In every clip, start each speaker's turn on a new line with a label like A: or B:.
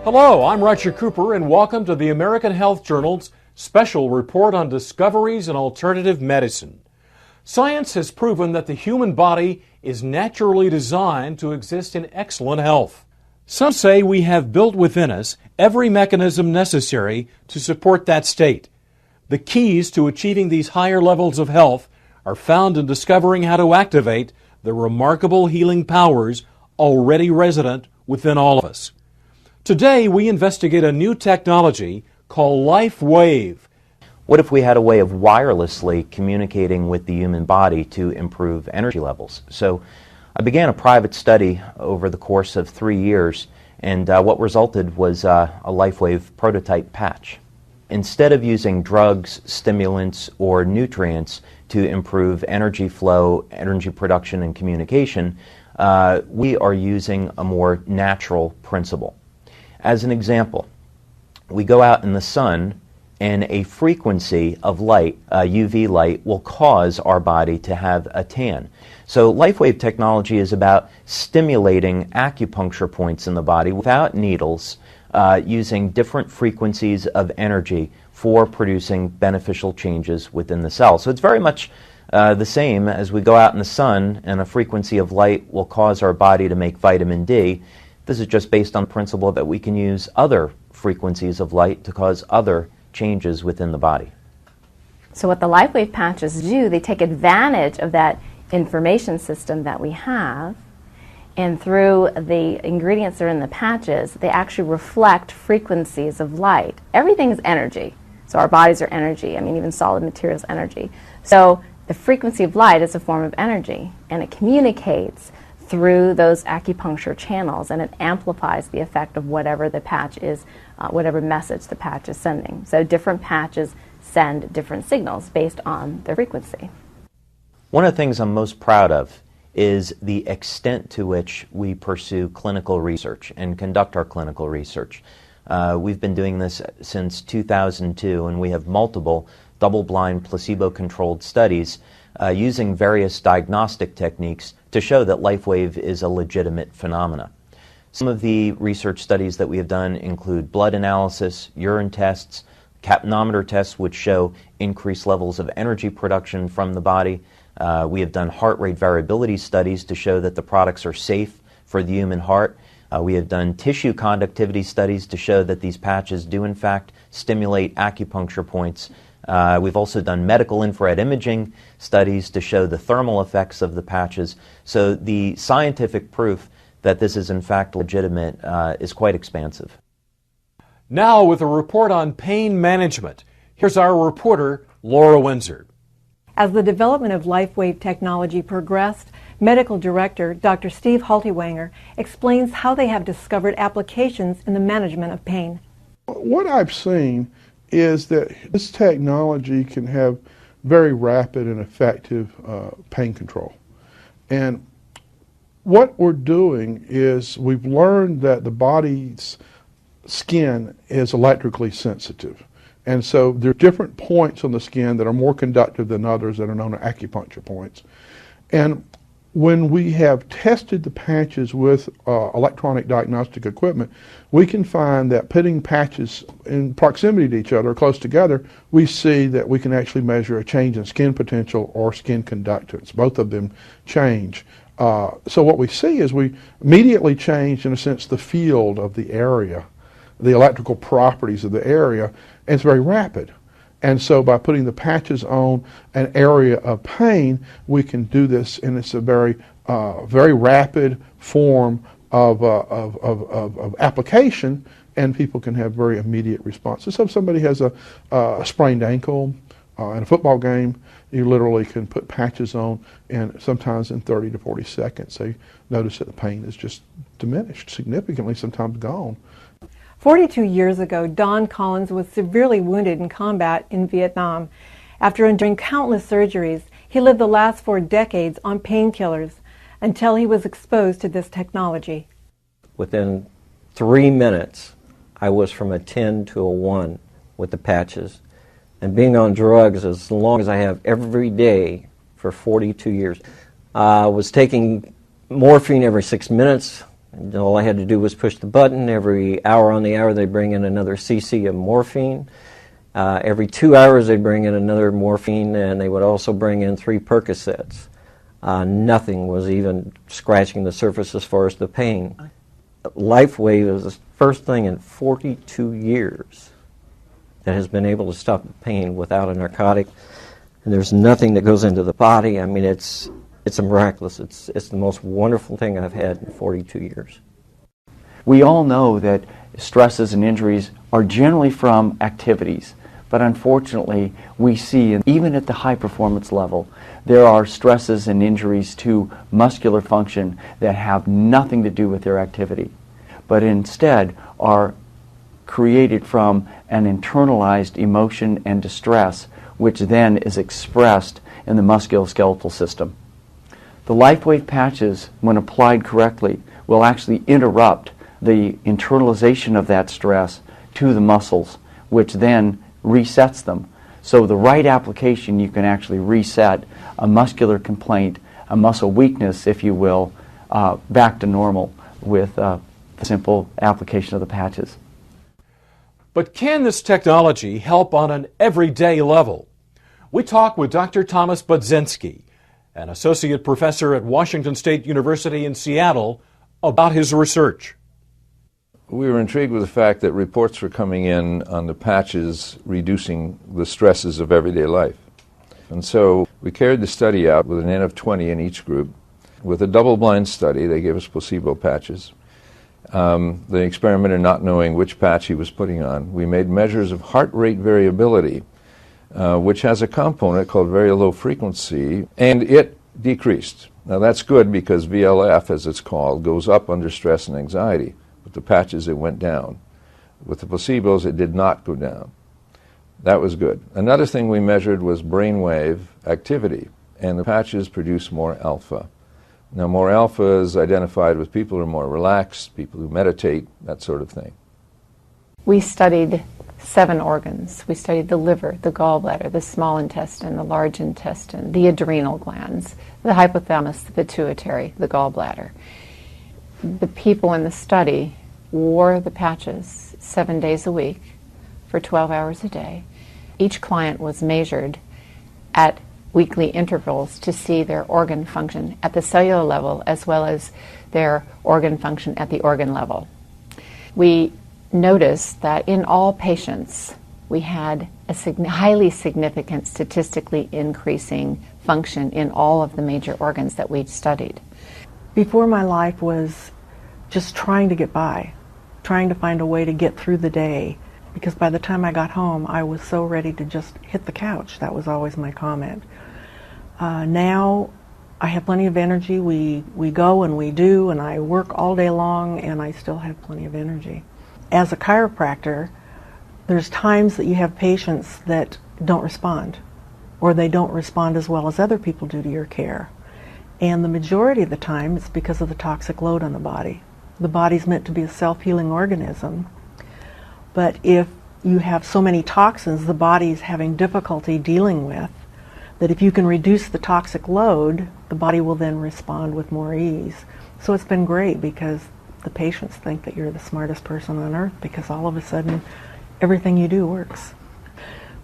A: Hello, I'm Roger Cooper, and welcome to the American Health Journal's special report on discoveries in alternative medicine. Science has proven that the human body is naturally designed to exist in excellent health. Some say we have built within us every mechanism necessary to support that state. The keys to achieving these higher levels of health are found in discovering how to activate the remarkable healing powers already resident within all of us. Today, we investigate a new technology called Lifewave.
B: What if we had a way of wirelessly communicating with the human body to improve energy levels? So I began a private study over the course of 3 years, and what resulted was a Lifewave prototype patch. Instead of using drugs, stimulants, or nutrients to improve energy flow, energy production, and communication, we are using a more natural principle. As an example, we go out in the sun and a frequency of light, UV light, will cause our body to have a tan. So Lifewave technology is about stimulating acupuncture points in the body without needles, using different frequencies of energy for producing beneficial changes within the cell. So it's very much the same as we go out in the sun and a frequency of light will cause our body to make vitamin D. This is just based on the principle that we can use other frequencies of light to cause other changes within the body.
C: So what the Lifewave patches do, they take advantage of that information system that we have, and through the ingredients that are in the patches, they actually reflect frequencies of light. Everything is energy. So our bodies are energy. I mean, even solid materials energy. So the frequency of light is a form of energy, and it communicates through those acupuncture channels, and it amplifies the effect of whatever the patch is, whatever message the patch is sending. So different patches send different signals based on their frequency.
B: One of the things I'm most proud of is the extent to which we pursue clinical research and conduct our clinical research. We've been doing this since 2002, and we have multiple double-blind, placebo-controlled studies using various diagnostic techniques to show that Lifewave is a legitimate phenomena. Some of the research studies that we have done include blood analysis, urine tests, capnometer tests which show increased levels of energy production from the body. We have done heart rate variability studies to show that the products are safe for the human heart. We have done tissue conductivity studies to show that these patches do in fact stimulate acupuncture points. We've also done medical infrared imaging studies to show the thermal effects of the patches. So the scientific proof that this is in fact legitimate is quite expansive.
A: Now with a report on pain management, here's our reporter, Laura Windsor.
D: As the development of Lifewave technology progressed, Medical Director Dr. Steve Haltiwanger explains how they have discovered applications in the management of pain.
E: What I've seen is that this technology can have very rapid and effective pain control. And what we're doing is we've learned that the body's skin is electrically sensitive. And so there are different points on the skin that are more conductive than others that are known as acupuncture points. And when we have tested the patches with electronic diagnostic equipment, we can find that putting patches in proximity to each other, close together, we see that we can actually measure a change in skin potential or skin conductance. Both of them change. So what we see is we immediately change, in a sense, the field of the area, the electrical properties of the area, and it's very rapid. And so by putting the patches on an area of pain, we can do this, and it's a very rapid form of application, and people can have very immediate responses. So if somebody has a sprained ankle in a football game, you literally can put patches on, and sometimes in 30 to 40 seconds, so you notice that the pain is just diminished significantly, sometimes gone.
D: 42 years ago, Don Collins was severely wounded in combat in Vietnam. After enduring countless surgeries, he lived the last 4 decades on painkillers until he was exposed to this technology.
F: Within 3 minutes, I was from a 10 to a 1 with the patches. And being on drugs as long as I have every day for 42 years, I was taking morphine every 6 minutes, And all I had to do was push the button. Every hour on the hour, they bring in another cc of morphine. Every 2 hours, they'd bring in another morphine, and they would also bring in 3 Percocets. Nothing was even scratching the surface as far as the pain. Lifewave is the first thing in 42 years that has been able to stop the pain without a narcotic. And there's nothing that goes into the body. I mean, it's a miraculous. It's the most wonderful thing I've had in 42 years.
G: We all know that stresses and injuries are generally from activities, but unfortunately we see, even at the high performance level, there are stresses and injuries to muscular function that have nothing to do with their activity, but instead are created from an internalized emotion and distress, which then is expressed in the musculoskeletal system. The Lifewave patches, when applied correctly, will actually interrupt the internalization of that stress to the muscles, which then resets them. So the right application, you can actually reset a muscular complaint, a muscle weakness, if you will, back to normal with the simple application of the patches.
A: But can this technology help on an everyday level? We talk with Dr. Thomas Budzinski, an associate professor at Washington State University in Seattle, about his research.
H: We were intrigued with the fact that reports were coming in on the patches reducing the stresses of everyday life. And so we carried the study out with an N of 20 in each group. With a double-blind study, they gave us placebo patches. The experimenter not knowing which patch he was putting on. We made measures of heart rate variability, which has a component called very low frequency, and it decreased. Now that's good because VLF, as it's called, goes up under stress and anxiety. With the patches, it went down. With the placebos, it did not go down. That was good. Another thing we measured was brainwave activity, and the patches produce more alpha. Now, more alpha is identified with people who are more relaxed, people who meditate, that sort of thing.
I: We studied 7 organs. We studied the liver, the gallbladder, the small intestine, the large intestine, the adrenal glands, the hypothalamus, the pituitary, the gallbladder. The people in the study wore the patches 7 days a week for 12 hours a day. Each client was measured at weekly intervals to see their organ function at the cellular level as well as their organ function at the organ level. We noticed that in all patients we had a highly significant statistically increasing function in all of the major organs that we studied.
D: Before, my life was just trying to get by, trying to find a way to get through the day, because by the time I got home I was so ready to just hit the couch. That was always my comment. Now I have plenty of energy. We go and we do, and I work all day long, and I still have plenty of energy. As a chiropractor, there's times that you have patients that don't respond, or they don't respond as well as other people do to your care. And the majority of the time it's because of the toxic load on the body. The body's meant to be a self-healing organism, but if you have so many toxins the body's having difficulty dealing with, that if you can reduce the toxic load, the body will then respond with more ease. So it's been great because the patients think that you're the smartest person on earth because all of a sudden everything you do works.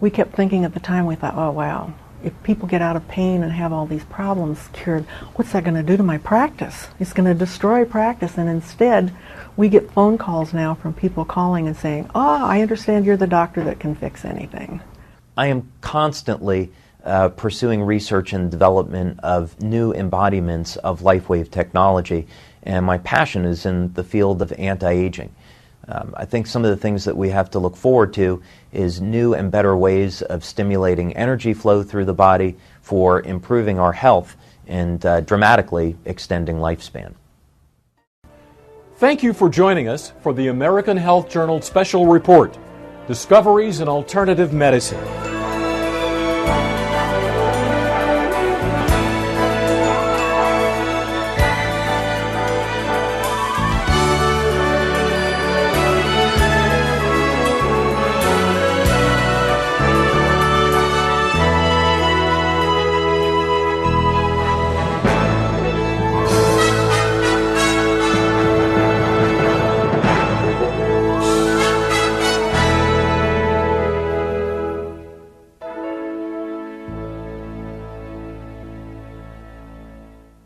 D: We kept thinking at the time, we thought, oh wow, if people get out of pain and have all these problems cured, what's that going to do to my practice? It's going to destroy practice. And instead, we get phone calls now from people calling and saying, oh, I understand you're the doctor that can fix anything.
B: I am constantly pursuing research and development of new embodiments of Lifewave technology, and my passion is in the field of anti-aging. I think some of the things that we have to look forward to is new and better ways of stimulating energy flow through the body for improving our health and dramatically extending lifespan.
A: Thank you for joining us for the American Health Journal Special Report, Discoveries in Alternative Medicine.